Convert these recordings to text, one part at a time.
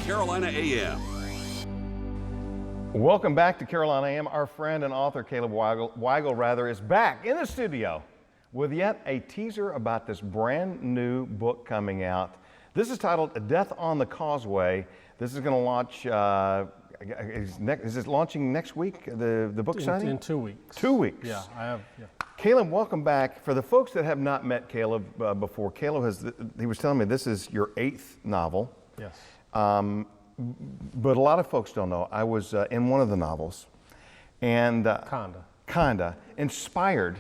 Carolina AM. Welcome back to Carolina AM. Our friend and author Caleb Wygal is back in the studio with yet a teaser about this brand new book coming out. This is titled Death on the Causeway. This is going to launch, is it launching next week, the book signing? In 2 weeks. 2 weeks. Yeah, I have, yeah. Caleb, welcome back. For the folks that have not met Caleb before, Caleb he was telling me this is your 8th novel. Yes. But a lot of folks don't know. I was in one of the novels, and kinda inspired,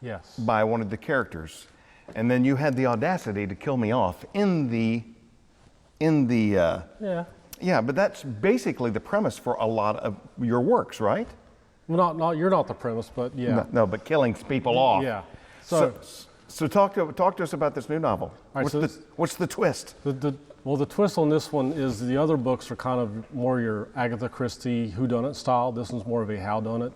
yes, by one of the characters, and then you had the audacity to kill me off in the yeah. But that's basically the premise for a lot of your works, right? Well, not you're not the premise, but yeah. No, but killing people off. Yeah. So talk to us about this new novel. All right, What's the twist? Well, the twist on this one is the other books are kind of more your Agatha Christie whodunit style. This one's more of a howdunit,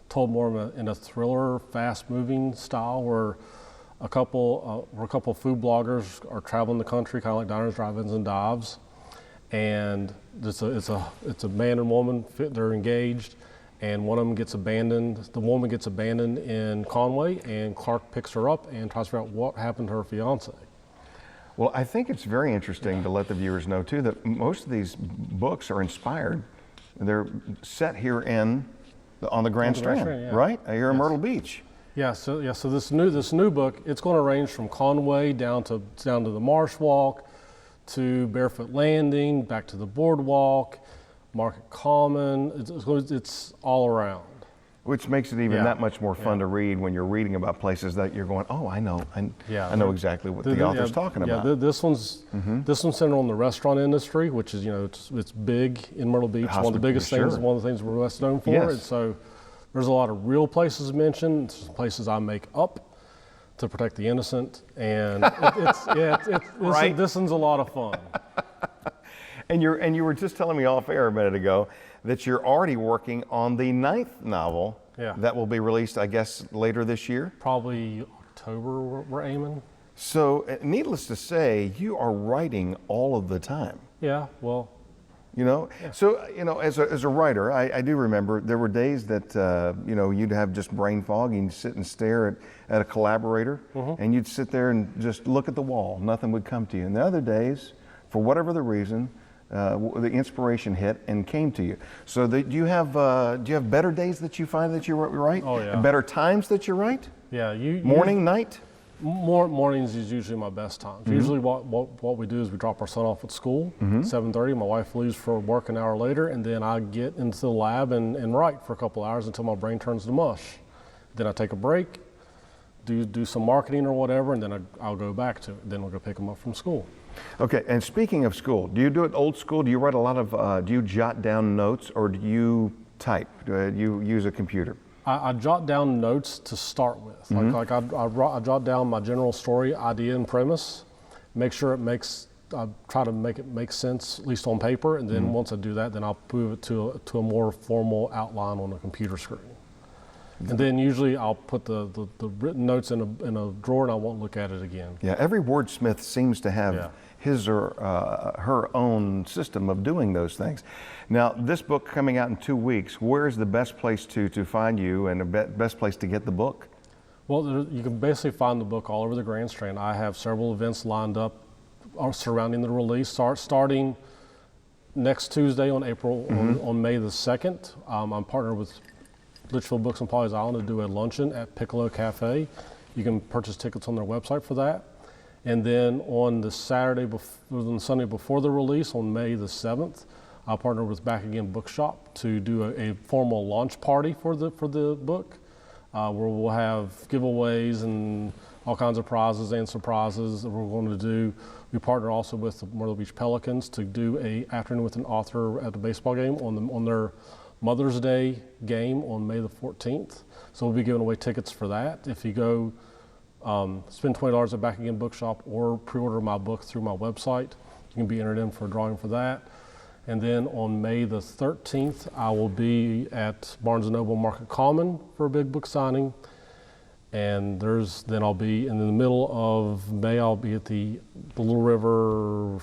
told more in a thriller, fast-moving style, where a couple food bloggers are traveling the country, kind of like diners, drive-ins, and dives, and it's a man and woman. They're engaged, and one of them gets abandoned. The woman gets abandoned in Causeway, and Clark picks her up and tries to figure out what happened to her fiance. Well, I think it's very interesting to let the viewers know too that most of these books are inspired. They're set here on the Grand Strand, yeah. Right? Here in Myrtle Beach. Yeah. So this new book, it's going to range from Conway down to the Marsh Walk, to Barefoot Landing, back to the Boardwalk, Market Common. It's all around. Which makes it even that much more fun to read when you're reading about places that you're going, oh, I know exactly what the author's talking about. Yeah, this one's centered on the restaurant industry, which is, it's big in Myrtle Beach. One of the biggest things, one of the things we're best known for. Yes. And so there's a lot of real places mentioned, some places I make up to protect the innocent, and this one's a lot of fun. And you were just telling me off air a minute ago that you're already working on the 9th novel that will be released, I guess, later this year? Probably October, we're aiming. So, needless to say, you are writing all of the time. Yeah, well. So, as a writer, I do remember there were days that, you'd have just brain fog and you'd sit and stare at a collaborator and you'd sit there and just look at the wall. Nothing would come to you. And the other days, for whatever the reason, the inspiration hit and came to you. So do you have better days that you find that you write? Oh, yeah. And better times that you write? Yeah. Morning, night? Mornings is usually my best times. Usually what we do is we drop our son off at school, 7:30. My wife leaves for work an hour later, and then I get into the lab and write for a couple hours until my brain turns to mush. Then I take a break, do some marketing or whatever, and then I'll go back to it. Then we'll go pick them up from school. Okay, and speaking of school, do you do it old school? Do you write a lot of, do you jot down notes, or do you type? Do you use a computer? I jot down notes to start with. I jot down my general story, idea, and premise. Make sure I try to make it make sense, at least on paper, and then once I do that, then I'll move it to a more formal outline on a computer screen. And then usually I'll put the written notes in a drawer, and I won't look at it again. Yeah, every wordsmith seems to have his or her own system of doing those things. Now, this book coming out in 2 weeks, where is the best place to find you and the best place to get the book? Well, you can basically find the book all over the Grand Strand. I have several events lined up surrounding the release, starting next Tuesday on on May the 2nd. I'm partnered with Litchfield Books on Pawleys Island to do a luncheon at Piccolo Cafe. You can purchase tickets on their website for that. And then on the Sunday before the release, on May the 7th, I'll partner with Back Again Bookshop to do a formal launch party for the book, where we'll have giveaways and all kinds of prizes and surprises that we're going to do. We partner also with the Myrtle Beach Pelicans to do an afternoon with an author at the baseball game on their Mother's Day game on May the 14th. So we'll be giving away tickets for that. If you go spend $20 at Back Again Bookshop or pre-order my book through my website, you can be entered in for a drawing for that. And then on May the 13th, I will be at Barnes & Noble Market Common for a big book signing. And then I'll be in the middle of May, I'll be at the Little River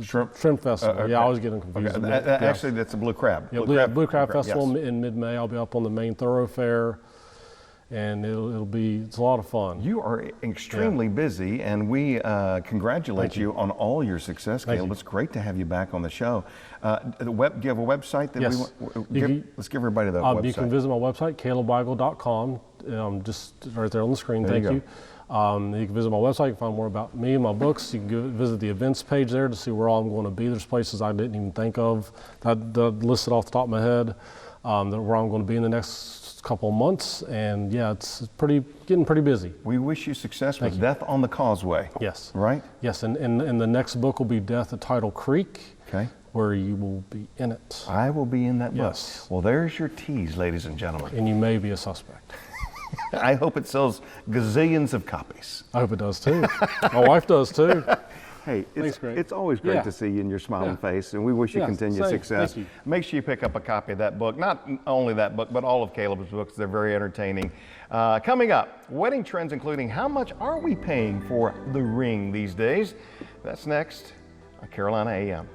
Shrimp Festival. okay. Yeah, I always get them confused. Okay. Yeah. Actually, that's a Blue Crab. Yeah, Blue Crab Festival yes. in mid-May. I'll be up on the main thoroughfare, and it's a lot of fun. You are extremely busy, and we congratulate you on all your success, Caleb. It's great to have you back on the show. Do you have a website that Yes. let's give everybody the website. You can visit my website, calebwygal.com, just right there on the screen. There Thank you you. You can visit my website. You can find more about me and my books. You can visit the events page there to see where all I'm going to be. There's places I didn't even think of that listed off the top of my head where I'm going to be in the next couple of months. And yeah, it's getting pretty busy. We wish you success with Death on the Causeway. Yes. Right? Yes, and the next book will be Death at Tidal Creek. Okay. Where you will be in it. I will be in that book. Yes. Well, there's your tease, ladies and gentlemen. And you may be a suspect. I hope it sells gazillions of copies. I hope it does too. My wife does too. Hey, Thanks, Greg. it's always great to see you and your smiling face, and we wish you continued success. Thank you. Make sure you pick up a copy of that book. Not only that book, but all of Caleb's books. They're very entertaining. Coming up, wedding trends, including how much are we paying for the ring these days? That's next on Carolina AM.